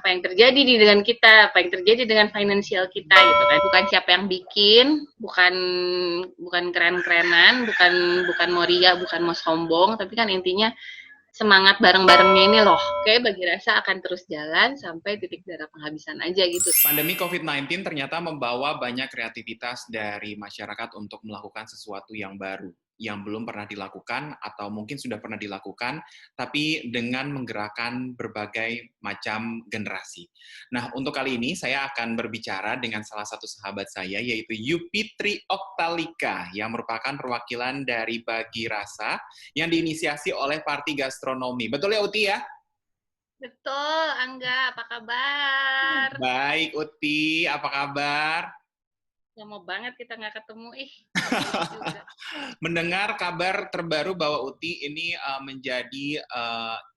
apa yang terjadi dengan kita, apa yang terjadi dengan finansial kita gitu kan. Bukan siapa yang bikin, bukan keren-kerenan, bukan mau ria, bukan mau sombong, tapi kan intinya semangat bareng-barengnya ini loh. Kayak Bagi Rasa akan terus jalan sampai titik darah penghabisan aja gitu. Pandemi COVID-19 ternyata membawa banyak kreativitas dari masyarakat untuk melakukan sesuatu yang baru, yang belum pernah dilakukan atau mungkin sudah pernah dilakukan, tapi dengan menggerakkan berbagai macam generasi. Nah, untuk kali ini saya akan berbicara dengan salah satu sahabat saya, yaitu Yupitri Oktalika, yang merupakan perwakilan dari Bagi Rasa yang diinisiasi oleh Parti Gastronomi. Betul ya, Uti ya? Betul, Angga, apa kabar? Baik, Uti, apa kabar? Lama banget kita nggak ketemu, juga. Mendengar kabar terbaru bahwa Uti ini menjadi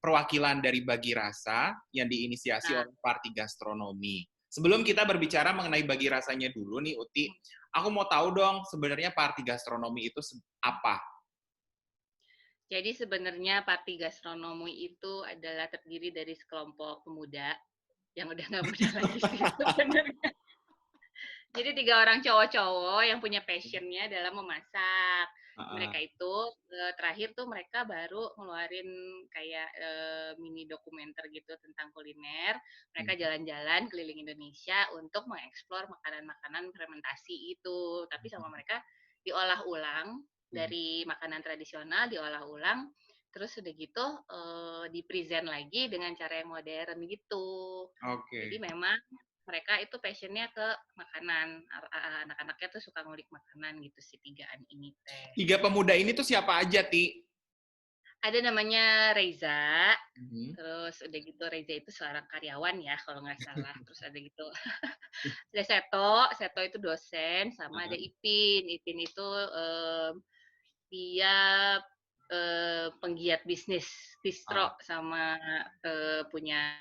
perwakilan dari Bagi Rasa yang diinisiasi oleh Parti Gastronomi. Sebelum kita berbicara mengenai Bagi Rasanya dulu nih, Uti, aku mau tahu dong sebenarnya Parti Gastronomi itu apa? Jadi sebenarnya Parti Gastronomi itu adalah terdiri dari sekelompok pemuda yang udah nggak muda lagi sih sebenarnya. Jadi 3 orang cowok-cowok yang punya passion-nya dalam memasak. Mereka itu terakhir tuh mereka baru ngeluarin kayak mini dokumenter gitu tentang kuliner. Mereka jalan-jalan keliling Indonesia untuk mengeksplor makanan-makanan fermentasi itu. Tapi sama mereka diolah ulang dari makanan tradisional, diolah ulang. Terus udah gitu di-present lagi dengan cara yang modern gitu. Jadi memang mereka itu passionnya ke makanan. Anak-anaknya tuh suka ngulik makanan gitu si tigaan ini teh. 3 pemuda ini tuh siapa aja, Ti? Ada namanya Reza, terus udah gitu Reza itu seorang karyawan ya kalau nggak salah. Terus ada gitu ada Seto itu dosen, sama ada Ipin itu dia penggiat bisnis distro sama punya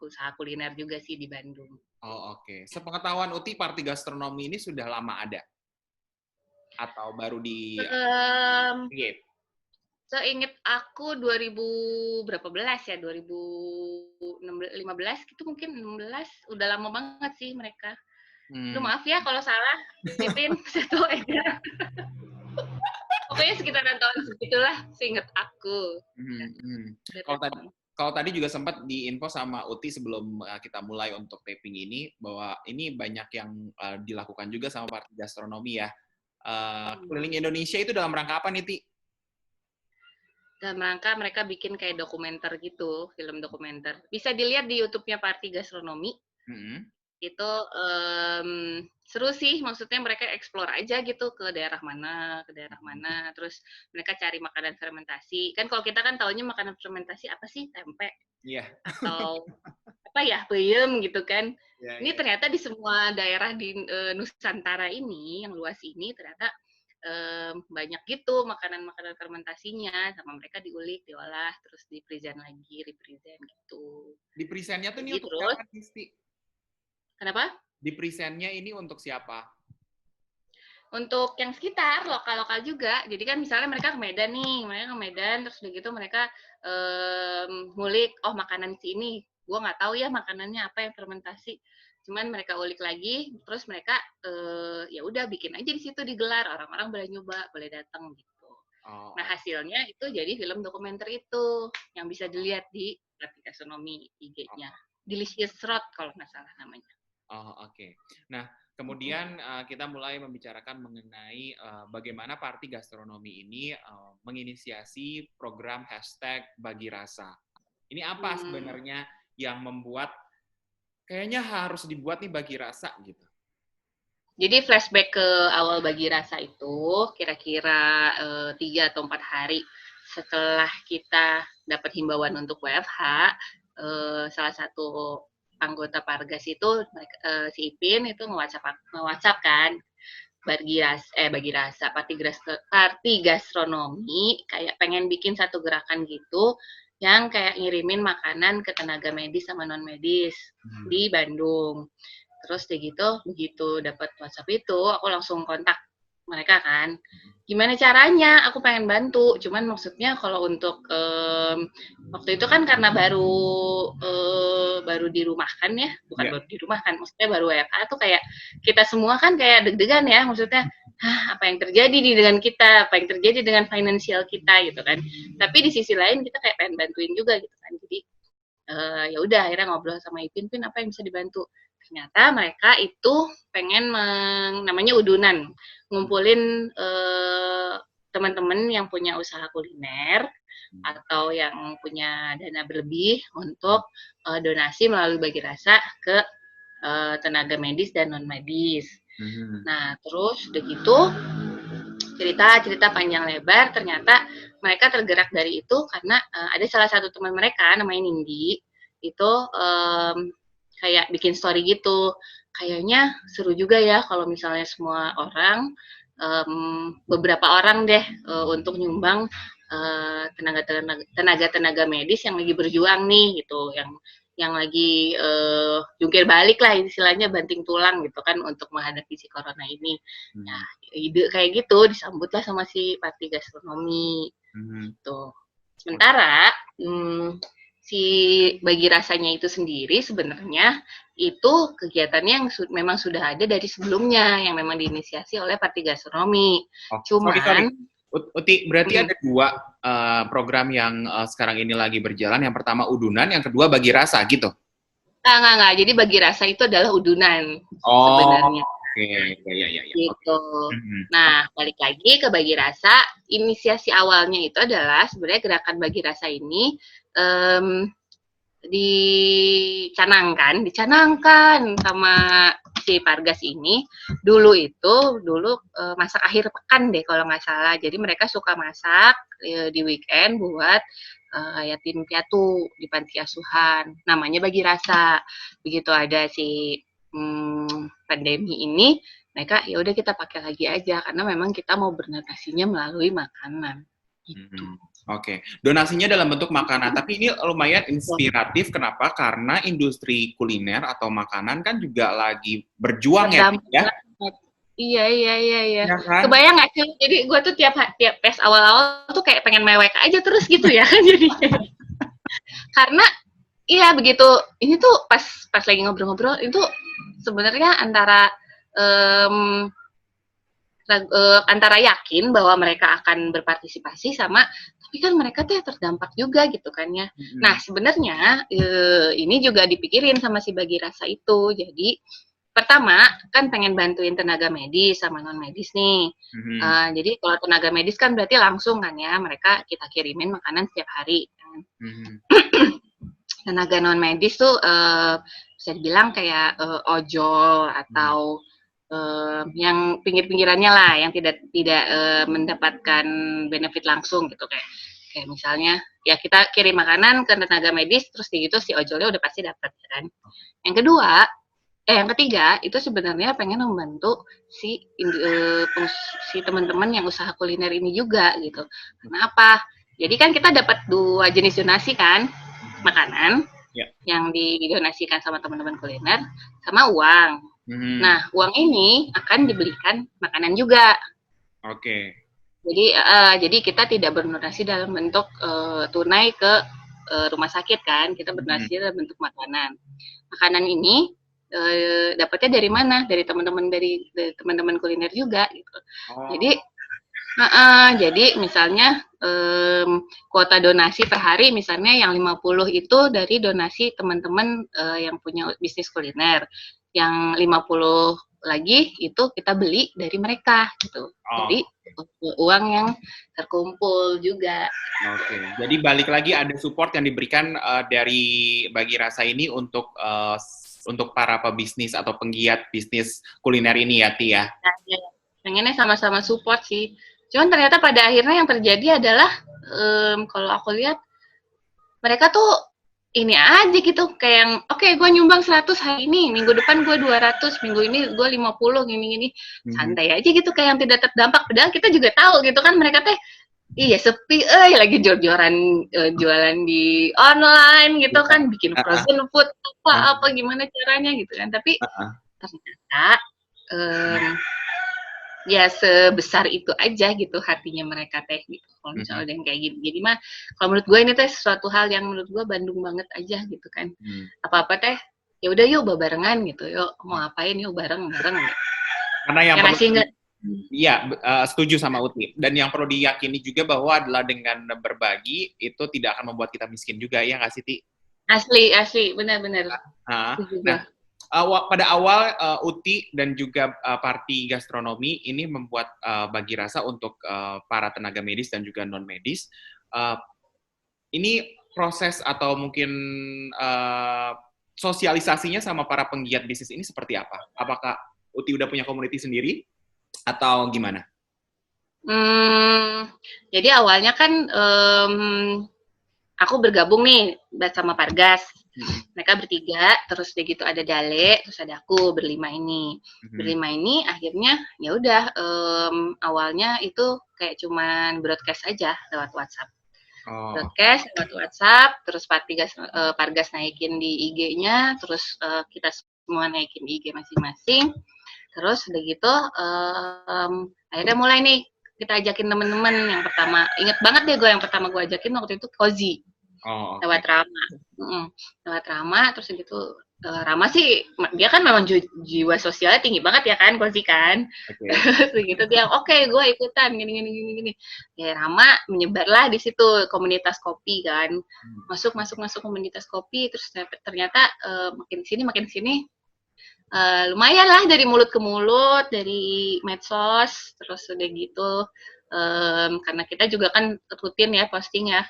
usaha kuliner juga sih di Bandung. Oh, oke. Sepengetahuan Uti, Parti Gastronomi ini sudah lama ada? Atau baru di create? Seinget aku 2000 berapa belas ya, 2015 gitu mungkin, 16, udah lama banget sih mereka. Aduh maaf ya kalau salah, Pipin, Seto, Ega. Pokoknya sekitaran tahun segitulah, seinget aku. Kalau tadi juga sempat diinfo sama Uti sebelum kita mulai untuk taping ini, bahwa ini banyak yang dilakukan juga sama Parti Gastronomi ya. Keliling Indonesia itu dalam rangka apa nih, Ti? Dalam rangka mereka bikin kayak dokumenter gitu, film dokumenter. Bisa dilihat di YouTube-nya Parti Gastronomi. Itu seru sih, maksudnya mereka explore aja gitu ke daerah mana, terus mereka cari makanan fermentasi. Kan kalau kita kan taunya makanan fermentasi apa sih? Tempe. Iya. Atau apa ya, peyem gitu kan. Ini ternyata di semua daerah di Nusantara ini, yang luas ini, ternyata banyak gitu makanan-makanan fermentasinya, sama mereka diulik, diolah, terus di-present lagi, represent gitu. Di presentnya tuh ini untuk Terus, siapa, Tisti? kenapa? Di presentnya ini untuk siapa? Untuk yang sekitar, lokal-lokal juga. Jadi kan misalnya mereka ke Medan nih, terus begitu mereka ngulik, oh makanan si ini, gue nggak tahu ya makanannya apa yang fermentasi. Cuman mereka ulik lagi, terus mereka ya udah bikin aja di situ digelar, orang-orang boleh nyoba, boleh datang gitu. Nah hasilnya itu jadi film dokumenter itu yang bisa dilihat di Parti Gastronomi IG-nya, Delicious Road kalau nggak salah namanya. Oh, oke. Nah, kemudian kita mulai membicarakan mengenai bagaimana Parti Gastronomi ini menginisiasi program #Bagi Rasa. Ini apa sebenarnya yang membuat kayaknya harus dibuat nih Bagi Rasa gitu? Jadi flashback ke awal Bagi Rasa itu kira-kira 3 atau 4 hari setelah kita dapat himbauan untuk WFH, salah satu anggota Pargas itu si Ipin itu nge-WhatsApp kan Bagi Rasa Parti Gastronomi kayak pengen bikin satu gerakan gitu yang kayak ngirimin makanan ke tenaga medis sama non medis di Bandung. Terus begitu dapat WhatsApp itu, aku langsung kontak mereka kan. Gimana caranya? Aku pengen bantu. Cuman maksudnya kalau untuk waktu itu kan karena baru dirumahkan ya, bukan Ya. baru dirumahkan, maksudnya baru WFH tuh kayak kita semua kan kayak deg-degan ya, maksudnya apa yang terjadi dengan kita, apa yang terjadi dengan finansial kita gitu kan. Tapi di sisi lain kita kayak pengen bantuin juga gitu kan. Jadi ya udah akhirnya ngobrol sama Ipin, Pin apa yang bisa dibantu. Ternyata mereka itu pengen namanya udunan, ngumpulin teman-teman yang punya usaha kuliner atau yang punya dana berlebih untuk donasi melalui bagi rasa ke tenaga medis dan non medis. Nah terus udah gitu cerita panjang lebar, ternyata mereka tergerak dari itu karena ada salah satu teman mereka namanya Nindi itu kayak bikin story gitu, kayaknya seru juga ya kalau misalnya semua orang beberapa orang deh untuk nyumbang tenaga medis yang lagi berjuang nih gitu, yang lagi jungkir balik lah istilahnya, banting tulang gitu kan untuk menghadapi si corona ini. Nah, ide kayak gitu disambutlah sama si Parti Gastronomi gitu. Sementara si bagi rasanya itu sendiri sebenarnya itu kegiatannya yang memang sudah ada dari sebelumnya yang memang diinisiasi oleh Parti Gastronomi. Sorry. Uti, berarti Mm, ada dua program yang sekarang ini lagi berjalan. Yang pertama udunan, yang kedua bagi rasa gitu. enggak. Jadi bagi rasa itu adalah udunan Oh, sebenarnya. oke. Ya. Oke. Gitu. Nah, balik lagi ke bagi rasa, inisiasi awalnya itu adalah sebenarnya gerakan bagi rasa ini um, dicanangkan sama si Pargas ini dulu masak akhir pekan deh kalau nggak salah. Jadi mereka suka masak di weekend buat yatim piatu di panti asuhan. Namanya bagi rasa. Begitu ada si pandemi ini, mereka ya udah kita pakai lagi aja karena memang kita mau bernotasinya melalui makanan. Gitu. Oke, donasinya dalam bentuk makanan, tapi ini lumayan inspiratif. Kenapa? Karena industri kuliner atau makanan kan juga lagi berjuang ya, ya. Iya. Ya kan? Kebayang nggak sih? Jadi gue tuh tiap tes awal-awal tuh kayak pengen mewek aja terus gitu ya kan jadi. Karena iya begitu. Ini tuh pas lagi ngobrol-ngobrol itu sebenarnya um, antara yakin bahwa mereka akan berpartisipasi sama tapi kan mereka tuh terdampak juga gitu kan ya. Nah sebenarnya ini juga dipikirin sama si bagi rasa itu. Jadi pertama kan pengen bantuin tenaga medis sama non medis nih. Jadi kalau tenaga medis kan berarti langsung kan ya mereka kita kirimin makanan setiap hari. Tenaga non medis tuh bisa dibilang kayak ojol atau yang pinggir-pinggirannya lah, yang tidak mendapatkan benefit langsung gitu kayak misalnya ya kita kirim makanan ke tenaga medis terus gitu si ojolnya udah pasti dapat kan. Yang ketiga itu sebenarnya pengen membantu si teman-teman yang usaha kuliner ini juga gitu. Kenapa? Jadi kan kita dapat 2 jenis donasi kan, makanan yang didonasikan sama teman-teman kuliner sama uang. Nah, uang ini akan dibelikan makanan juga. Oke. Jadi kita tidak berdonasi dalam bentuk tunai ke rumah sakit kan, kita berdonasi dalam bentuk makanan. Makanan ini dapatnya dari mana? Dari teman-teman kuliner juga gitu. Jadi misalnya kuota donasi per hari misalnya yang 50 itu dari donasi teman-teman yang punya bisnis kuliner. Yang 50 lagi itu kita beli dari mereka gitu. Jadi uang yang terkumpul juga. Oke. Jadi balik lagi ada support yang diberikan dari bagi rasa ini untuk para pebisnis atau penggiat bisnis kuliner ini ya, Tia. Pengennya sama-sama support sih. Cuman ternyata pada akhirnya yang terjadi adalah kalau aku lihat mereka tuh ini aja gitu kayak yang oke, gue nyumbang 100 hari ini, minggu depan gue 200, minggu ini gue 50 gini santai aja gitu kayak yang tidak terdampak, padahal kita juga tahu gitu kan mereka teh iya sepi lagi jualan di online gitu kan, bikin frozen food apa gimana caranya gitu kan, tapi ternyata ya sebesar itu aja gitu hatinya mereka teh gitu. Kalau Mhm. misalnya ada yang kayak gini. Jadi mah kalau menurut gue ini teh sesuatu hal yang menurut gue Bandung banget aja gitu kan. Hmm. Apa-apa teh ya udah yuk barengan gitu. Yuk mau Hmm. ngapain yuk bareng-bareng gitu. Karena yang Ya perlu ngasih enggak. iya, setuju sama Uti. Dan yang perlu diyakini juga bahwa adalah dengan berbagi itu tidak akan membuat kita miskin juga, ya nggak sih, Ti? Asli asli benar-benar. Ah, Setuju nah, gue. pada awal Uti dan juga Parti Gastronomi ini membuat bagi rasa untuk para tenaga medis dan juga non medis. Uh, ini proses atau mungkin sosialisasinya sama para penggiat bisnis ini seperti apa? Apakah Uti udah punya community sendiri atau gimana? Hmm, jadi awalnya kan aku bergabung nih sama Pargas. Hmm. Mereka bertiga, terus udah gitu ada Dale, terus ada aku berlima ini. Hmm. Berlima ini akhirnya ya udah awalnya itu kayak cuman broadcast aja lewat WhatsApp. Oh, Broadcast lewat WhatsApp, terus Pargas naikin di IG-nya, terus kita semua naikin di IG masing-masing. Terus udah gitu akhirnya mulai nih kita ajakin temen-temen yang pertama. Ingat banget deh gue yang pertama gue ajakin waktu itu Kozi oh, oke. lewat Rama. Lewat Rama terus gitu Rama sih dia kan memang jiwa sosialnya tinggi banget ya kan Kozi kan. Oke. Terus gitu dia oke, gue ikutan gini. Ya Rama menyebarlah di situ komunitas kopi kan. Masuk komunitas kopi terus ternyata makin sini lumayan lah dari mulut ke mulut, dari medsos, terus udah gitu karena kita juga kan rutin ya posting ya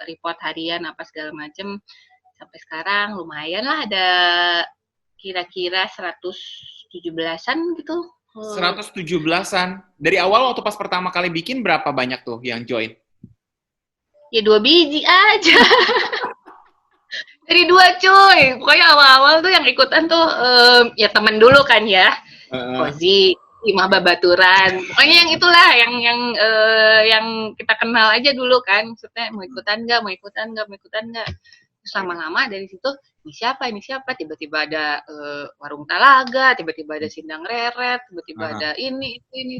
report harian apa segala macem sampai sekarang lumayan lah ada kira-kira 117-an gitu. 117-an. Dari awal waktu pas pertama kali bikin berapa banyak tuh yang join? Ya 2 biji aja. Dari 2 cuy. Pokoknya awal-awal tuh yang ikutan tuh ya temen dulu kan ya. Uh, Kozi, Imah Babaturan. Pokoknya yang itulah yang kita kenal aja dulu kan. Maksudnya mau ikutan nggak, mau ikutan nggak, mau ikutan nggak. Terus lama-lama dari situ ini siapa, tiba-tiba ada warung talaga, tiba-tiba ada sindang reret, tiba-tiba ada ini itu.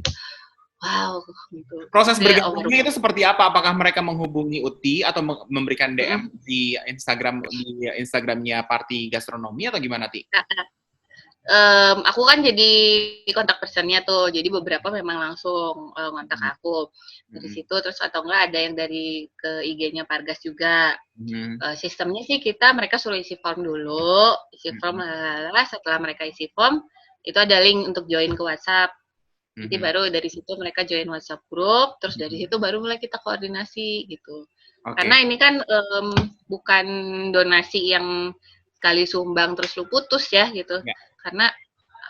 Wow, gitu. Proses Kayak over. bergabungnya itu seperti apa? Apakah mereka menghubungi Uti atau memberikan DM Mm-mm. di Instagramnya Parti Gastronomi atau gimana, Ti? Aku kan jadi kontak personnya tuh, jadi beberapa memang langsung ngontak Hmm. aku dari Hmm. situ, terus atau enggak ada yang dari ke IG-nya Pargas juga. Hmm. Sistemnya sih mereka suruh isi form dulu, isi form lalala, setelah mereka isi form itu ada link untuk join ke WhatsApp. Nanti Hmm. baru dari situ mereka join WhatsApp grup, terus dari situ baru mulai kita koordinasi gitu. Karena Oke. ini kan bukan donasi yang sekali sumbang terus lu putus ya gitu. Ya, Karena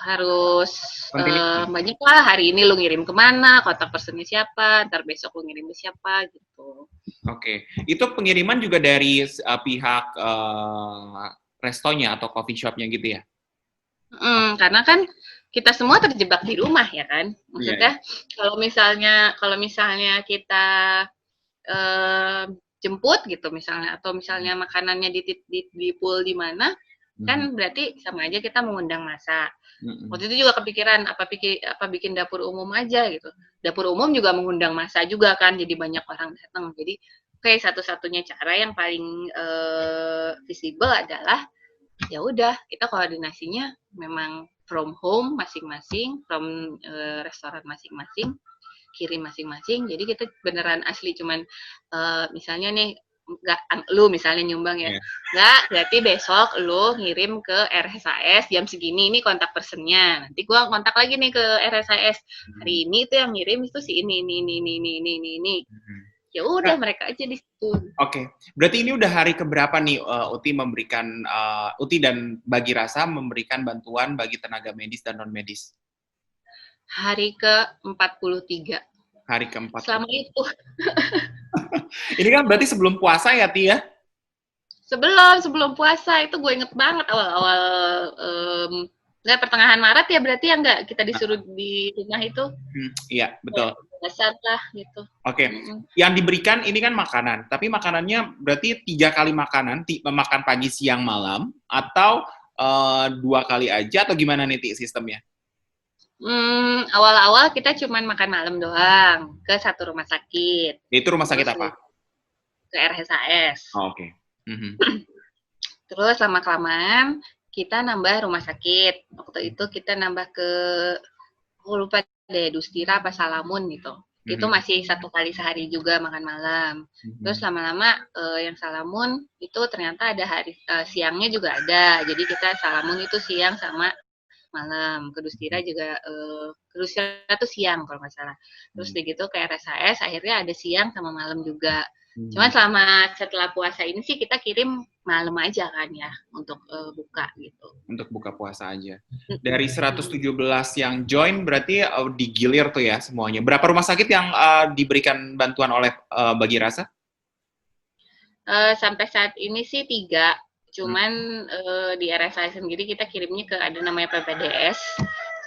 harus continuity. banyak lah hari ini lu ngirim kemana, kontak personnya siapa, ntar besok lu ngirim ke siapa gitu. Oke. Itu pengiriman juga dari pihak restonya atau coffee shopnya gitu ya? Karena kan kita semua terjebak di rumah ya kan. Iya, iya. Maksudnya kalau misalnya kita jemput gitu misalnya atau misalnya makanannya di pool di mana Mhm. kan berarti sama aja kita mengundang masa. Mhm. Waktu itu juga kepikiran apa bikin dapur umum aja gitu. Dapur umum juga mengundang masa juga kan jadi banyak orang datang. Jadi oke, satu-satunya cara yang paling visible adalah ya udah kita koordinasinya memang from home masing-masing, from restoran masing-masing, kirim masing-masing. Jadi kita beneran asli cuman misalnya nih nggak lu misalnya nyumbang ya Iya. nggak berarti besok lu ngirim ke RSAS jam segini ini kontak personnya nanti gua kontak lagi nih ke RSAS Mhm. hari ini tuh yang ngirim itu si ini Mhm. ya udah Nah, mereka aja di situ. oke, berarti ini udah hari keberapa nih Uti memberikan Uti dan Bagi Rasa memberikan bantuan bagi tenaga medis dan non medis? Hari ke-43 Hari keempat. selama itu Ini kan berarti sebelum puasa ya, Ti ya? sebelum puasa itu gue inget banget awal-awal nggak pertengahan Maret ya berarti ya nggak kita disuruh di rumah itu Iya, kayak betul. dasar lah gitu. Oke, Mm-mm. yang diberikan ini kan makanan, tapi makanannya berarti 3 kali makanan, makan pagi, siang, malam, atau 2 kali aja, atau gimana nih, Ti, sistemnya? Awal-awal kita cuman makan malam doang ke satu rumah sakit, Itu rumah sakit terus apa? ke RSAS. Oh, oke. Mhm. Terus lama-kelamaan kita nambah rumah sakit. Waktu itu kita nambah ke, aku lupa deh, Dustira apa Salamun gitu. Itu Mhm. masih 1 kali sehari juga makan malam. Terus Mhm. lama-lama yang Salamun itu ternyata ada siangnya juga ada. Jadi kita Salamun itu siang sama malam. Ke Dustira juga ke Dustira tuh siang kalau nggak salah. Terus Mhm. begitu ke RSAS akhirnya ada siang sama malam juga. Cuman Mhm. setelah puasa ini sih kita kirim malam aja kan ya untuk buka gitu. Untuk buka puasa aja. Dari 117 yang join berarti digilir tuh ya semuanya. Berapa rumah sakit yang diberikan bantuan oleh Bagi Rasa? Sampai saat ini sih 3, Hmm. cuman di RSI sendiri kita kirimnya ke ada namanya PPDS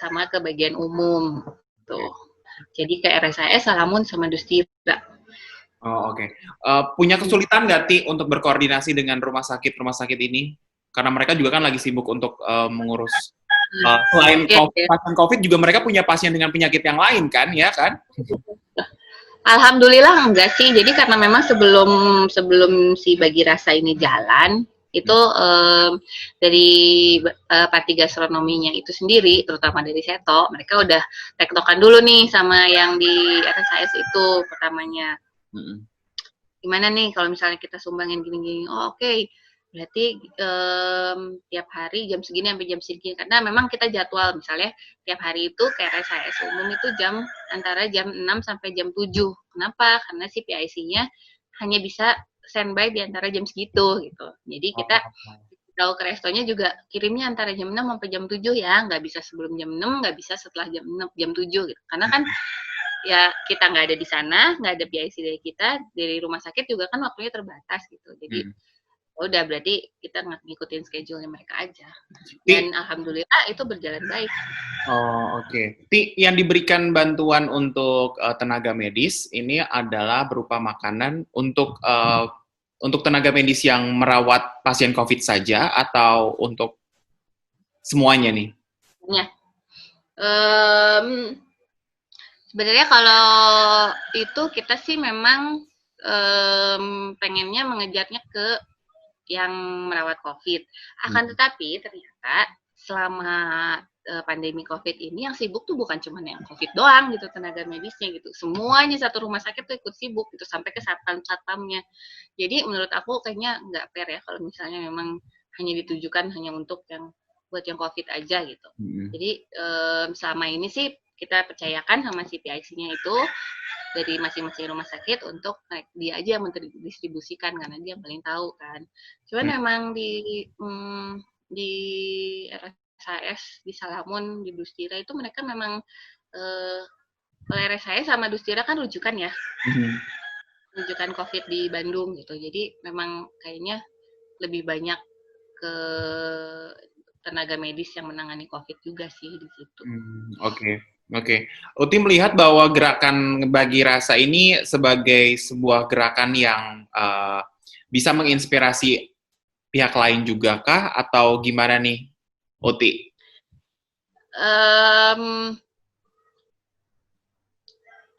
sama ke bagian umum tuh. Oke. Jadi ke RSIS, Salamun sama Dustira. Oh, oke. Punya kesulitan nggak, Ti, untuk berkoordinasi dengan rumah sakit ini? Karena mereka juga kan lagi sibuk untuk mengurus, selain Ya, ya. pasien COVID juga mereka punya pasien dengan penyakit yang lain kan, ya kan? Alhamdulillah enggak sih. Jadi karena memang sebelum sebelum si Bagi Rasa ini jalan, itu Hmm. dari Pati Gastronominya itu sendiri, terutama dari Seto, mereka udah tektokan dulu nih sama yang di RSIS itu pertamanya. Hmm. Gimana nih kalau misalnya kita sumbangin gini-gini? Oh, oke. Berarti tiap hari jam segini sampai jam segini. Karena memang kita jadwal misalnya tiap hari itu kayak RSIS umum itu antara jam 6 sampai jam 7. Kenapa? Karena si PIC-nya hanya bisa standby di antara jam segitu gitu. Jadi kita Oh. tahu ke restonya juga kirimnya antara jam 6 sampai jam 7 ya, nggak bisa sebelum jam 6, nggak bisa setelah jam 6, jam 7 gitu. Karena kan ya kita nggak ada di sana, nggak ada PIC dari kita, dari rumah sakit juga kan waktunya terbatas gitu. Jadi Hmm. udah berarti kita ngikutin schedule-nya mereka aja. Ti, Dan alhamdulillah itu berjalan baik. oh, oke. Ti, yang diberikan bantuan untuk tenaga medis ini adalah berupa makanan untuk tenaga medis yang merawat pasien COVID saja atau untuk semuanya nih? Ya. Um, Sebenarnya kalau itu kita sih memang pengennya mengejarnya ke yang merawat COVID. Akan Hmm. tetapi ternyata selama pandemi COVID ini yang sibuk tuh bukan cuma yang COVID doang gitu tenaga medisnya gitu. Semuanya satu rumah sakit tuh ikut sibuk gitu sampai ke satpam-satpamnya. Jadi menurut aku kayaknya nggak fair ya kalau misalnya memang hanya ditujukan hanya untuk yang buat yang COVID aja gitu. Hmm. Jadi selama ini sih kita percayakan sama si PIC-nya itu dari masing-masing rumah sakit untuk dia aja yang mendistribusikan karena dia yang paling tahu kan. Cuman Hmm. memang di RSAS, di Salamun, di Dustira itu mereka memang kalau RSAS sama Dustira kan rujukan ya, Hmm. rujukan COVID di Bandung gitu. Jadi memang kayaknya lebih banyak ke tenaga medis yang menangani COVID juga sih di situ. Oke, oke. Uti melihat bahwa gerakan Bagi Rasa ini sebagai sebuah gerakan yang bisa menginspirasi pihak lain juga kah atau gimana nih, Uti? Um,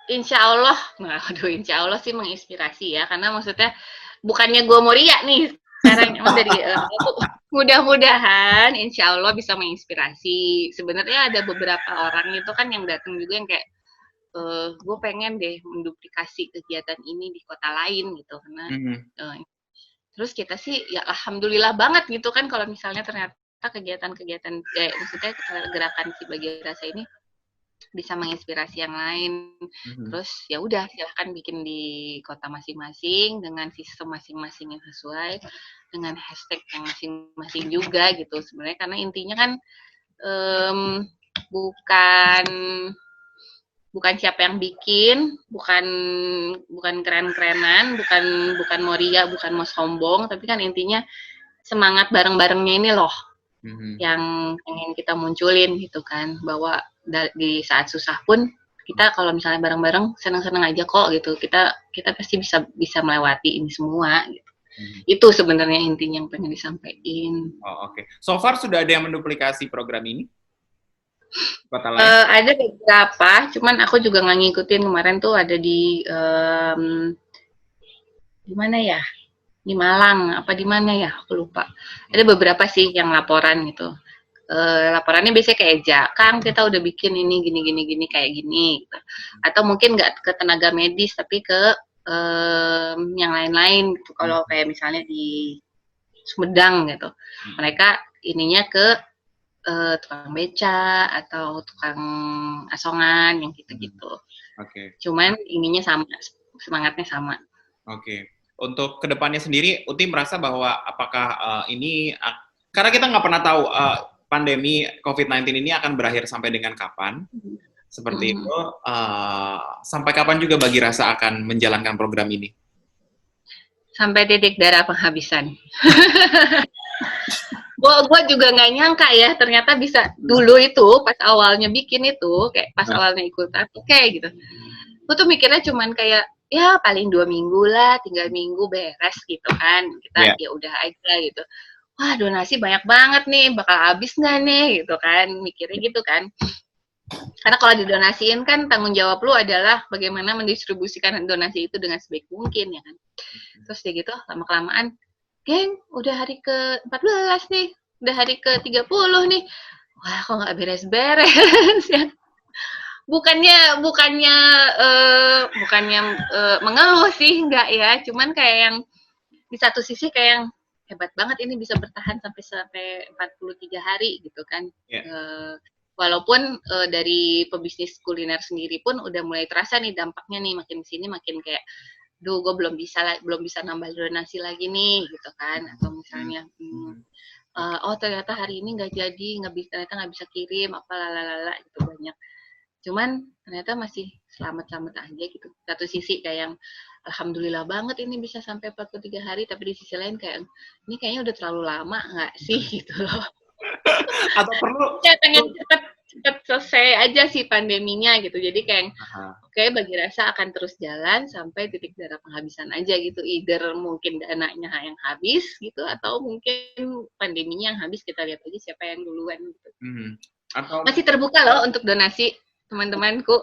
Insya Allah, nah, aduh, Insya Allah sih menginspirasi ya, karena maksudnya bukannya gue mau riak nih sekarang, emang dari mudah-mudahan Insya Allah bisa menginspirasi. Sebenarnya ada beberapa orang itu kan yang datang juga yang kayak gue pengen deh menduplikasi kegiatan ini di kota lain gitu, karena Mhm. terus kita sih ya alhamdulillah banget gitu kan kalau misalnya ternyata kegiatan-kegiatan maksudnya gerakan si Bagi Rasa ini bisa menginspirasi yang lain. Mhm. Terus ya udah silahkan bikin di kota masing-masing dengan sistem masing-masing yang sesuai dengan hashtag yang masing-masing juga gitu sebenarnya karena intinya kan um, bukan bukan siapa yang bikin, bukan bukan keren-kerenan, bukan bukan mau ria, bukan mau sombong, tapi kan intinya semangat bareng-barengnya ini loh Mhm. yang pengen kita munculin gitu kan bahwa di saat susah pun kita kalau misalnya bareng-bareng senang-senang aja kok gitu kita kita pasti bisa bisa melewati ini semua gitu. Mhm. Itu sebenarnya intinya yang pengen disampaikan. Oh, oke. So far sudah ada yang menduplikasi program ini? Kota lain? Ada beberapa, cuman aku juga nggak ngikutin. Kemarin tuh ada di mana ya? Di Malang, apa di mana ya? Aku lupa. Ada beberapa sih yang laporan gitu. Laporannya biasanya kayak, Kang kita udah bikin ini gini gini gini kayak gini gitu. Atau mungkin nggak ke tenaga medis tapi ke yang lain-lain gitu. Kalau kayak misalnya di Sumedang gitu, mereka ininya ke tukang beca atau tukang asongan yang gitu-gitu. Oke. Cuman ininya sama, semangatnya sama. Oke. Untuk kedepannya sendiri, Uti merasa bahwa apakah ini, karena kita nggak pernah tahu pandemi COVID-19 ini akan berakhir sampai dengan kapan, seperti Mm-hmm. itu, sampai kapan juga bagi Rasa akan menjalankan program ini? Sampai titik darah penghabisan. Gue juga nggak nyangka ya, ternyata bisa dulu itu pas awalnya bikin itu, kayak pas Nah, awalnya ikutan, oke gitu. Gue tuh mikirnya cuman kayak ya paling 2 minggu lah, 3 minggu beres gitu kan, kita ya. ya udah aja gitu. Wah donasi banyak banget nih, bakal habis nggak nih gitu kan, mikirnya gitu kan. Karena kalau didonasiin kan tanggung jawab lu adalah bagaimana mendistribusikan donasi itu dengan sebaik mungkin ya kan. Terus ya gitu lama-kelamaan, geng udah hari ke-14 nih, udah hari ke-30 nih. Wah kok nggak beres-beres ya. Bukannya mengeluh sih enggak ya, cuman kayak yang di satu sisi kayak yang hebat banget ini bisa bertahan sampai sampai 43 hari gitu kan. Ya. Walaupun dari pebisnis kuliner sendiri pun udah mulai terasa nih dampaknya nih makin sini makin kayak duh gue belum bisa nambah donasi lagi nih gitu kan atau misalnya oh ternyata hari ini nggak jadi ternyata nggak bisa kirim apa lalala gitu banyak cuman ternyata masih selamat-selamat aja gitu satu sisi kayak yang alhamdulillah banget ini bisa sampai 43 hari tapi di sisi lain kayak ini kayaknya udah terlalu lama nggak sih gitu loh. Atau perlu? Ya pengen cepet selesai aja sih pandeminya gitu jadi kayak Aha. oke, bagi rasa akan terus jalan sampai titik darah penghabisan aja gitu. Either mungkin dananya yang habis gitu, atau mungkin pandeminya yang habis, kita lihat aja siapa yang duluan gitu. Atau Masih terbuka loh untuk donasi teman-temanku.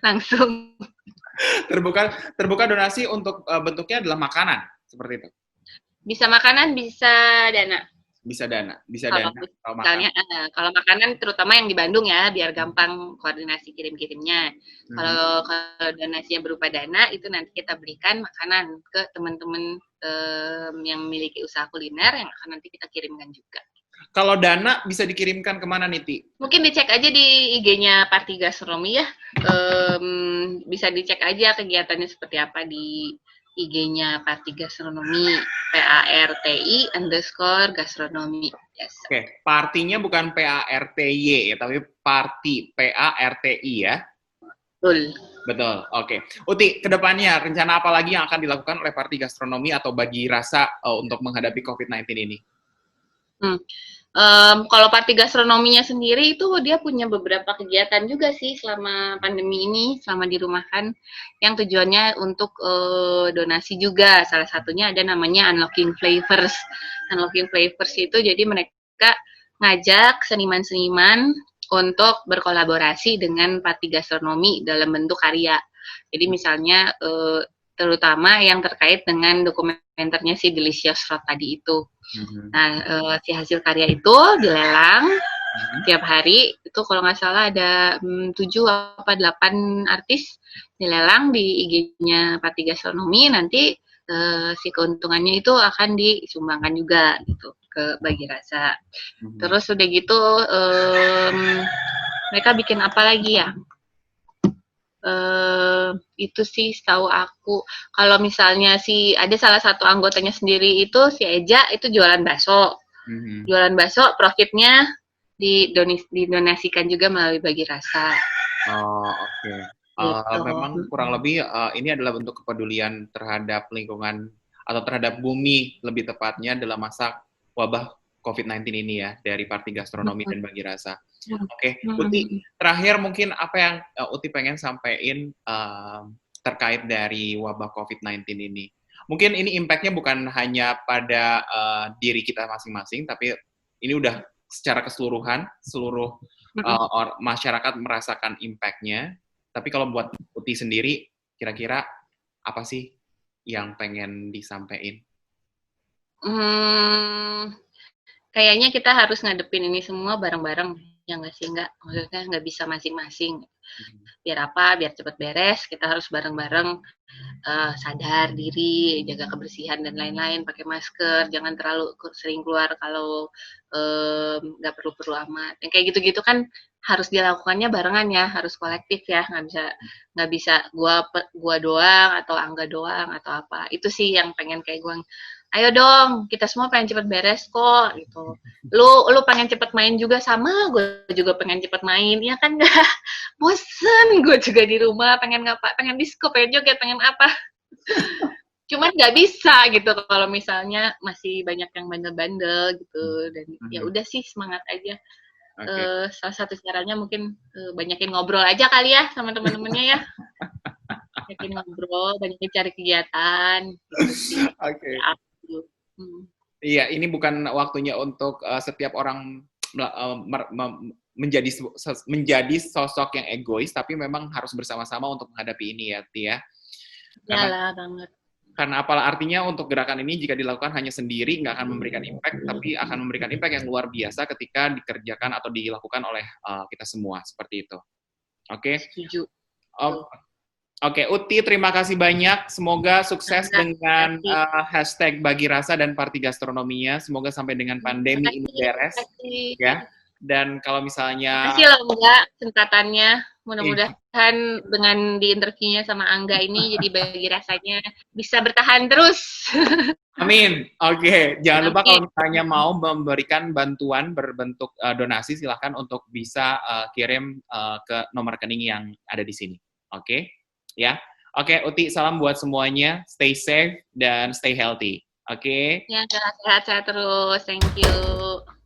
Langsung. terbuka terbuka donasi untuk bentuknya adalah makanan, seperti itu. Bisa makanan, bisa dana. Bisa Kalau dana atau makan. misalnya, kalau makanan terutama yang di Bandung ya, biar gampang koordinasi kirim-kirimnya. Kalau donasinya berupa dana, itu nanti kita berikan makanan ke teman-teman yang memiliki usaha kuliner yang akan nanti kita kirimkan juga. Kalau dana bisa dikirimkan kemana nih, Ti? Mungkin dicek aja di IG-nya Parti Gastronomi ya. Bisa dicek aja kegiatannya seperti apa di IG-nya Parti Gastronomi, PARTI_gastronomi. Yes. Oke, partinya bukan PARTY ya, tapi party, PARTI ya. Betul. Betul, oke. Uti, kedepannya rencana apa lagi yang akan dilakukan oleh Parti Gastronomi atau bagi Rasa untuk menghadapi COVID-19 ini? Kalau Parti Gastronominya sendiri itu dia punya beberapa kegiatan juga sih selama pandemi ini, selama dirumahkan, yang tujuannya untuk donasi juga. Salah satunya ada namanya Unlocking Flavors. Unlocking Flavors itu jadi mereka ngajak seniman-seniman untuk berkolaborasi dengan Parti Gastronomi dalam bentuk karya. Jadi misalnya terutama yang terkait dengan dokumenternya si Delicious Road tadi itu. Nah, si hasil karya itu dilelang tiap hari. Itu kalau nggak salah ada 7 apa 8 artis dilelang di IG-nya Parti Gastronomi. Nanti si keuntungannya itu akan disumbangkan juga gitu ke Bagi Rasa. Terus udah gitu mereka bikin apa lagi ya? Itu sih setahu aku. Kalau misalnya ada salah satu anggotanya sendiri itu si Eja itu jualan bakso. Jualan bakso, profitnya didonasikan juga melalui Bagi Rasa. Oh, oke. Gitu. Memang kurang lebih ini adalah bentuk kepedulian terhadap lingkungan atau terhadap bumi lebih tepatnya dalam masa wabah COVID-19 ini ya dari Parti Gastronomi dan Bagi Rasa. Oke, Uti, terakhir mungkin apa yang Uti pengen sampaikan terkait dari wabah COVID-19 ini? Mungkin ini impact-nya bukan hanya pada diri kita masing-masing, tapi ini udah secara keseluruhan, seluruh masyarakat merasakan impact-nya. Tapi kalau buat Uti sendiri, kira-kira apa sih yang pengen disampaikan? Kayaknya kita harus ngadepin ini semua bareng-bareng, ya nggak sih? Nggak, maksudnya nggak bisa masing-masing. Biar apa? Biar cepat beres, kita harus bareng-bareng sadar diri, jaga kebersihan dan lain-lain, pakai masker, jangan terlalu sering keluar kalau nggak perlu-perlu amat. Yang kayak gitu-gitu kan harus dilakukannya barengan ya, harus kolektif ya, nggak bisa gua doang atau Angga doang atau apa. Itu sih yang pengen kayak gue. Ayo dong, kita semua pengen cepet beres kok gitu. Lu pengen cepet main juga sama, gue juga pengen cepet main, ya kan nggak? Bosen gue juga di rumah, pengen ngapa, pengen disco, pengen joget, pengen apa. Cuman nggak bisa gitu kalau misalnya masih banyak yang bandel-bandel gitu. Dan ya udah sih semangat aja. Salah satu caranya mungkin banyakin ngobrol aja kali ya sama teman-temannya ya. Banyakin ngobrol, banyakin cari kegiatan. Gitu sih. Oke. Iya, ini bukan waktunya untuk setiap orang menjadi sosok yang egois, tapi memang harus bersama-sama untuk menghadapi ini ya, Tia. Karena apalah artinya untuk gerakan ini jika dilakukan hanya sendiri nggak akan memberikan impact, tapi akan memberikan impact yang luar biasa ketika dikerjakan atau dilakukan oleh kita semua seperti itu. Oke? Setuju. Oke, Uti, terima kasih banyak. Semoga sukses dengan hashtag Bagi Rasa dan Party Gastronominya. Semoga sampai dengan pandemi ini beres. Ya. Dan kalau misalnya... Terima kasih loh, Mbak, kesempatannya. Mudah-mudahan dengan diinterviewnya sama Angga ini, jadi Bagi Rasanya bisa bertahan terus. Amin. Oke, jangan lupa kalau misalnya mau memberikan bantuan berbentuk donasi, silahkan untuk bisa kirim ke nomor rekening yang ada di sini. Oke? Ya, oke, Uti, salam buat semuanya. Stay safe dan stay healthy. Oke? Ya, sehat-sehat terus. Thank you.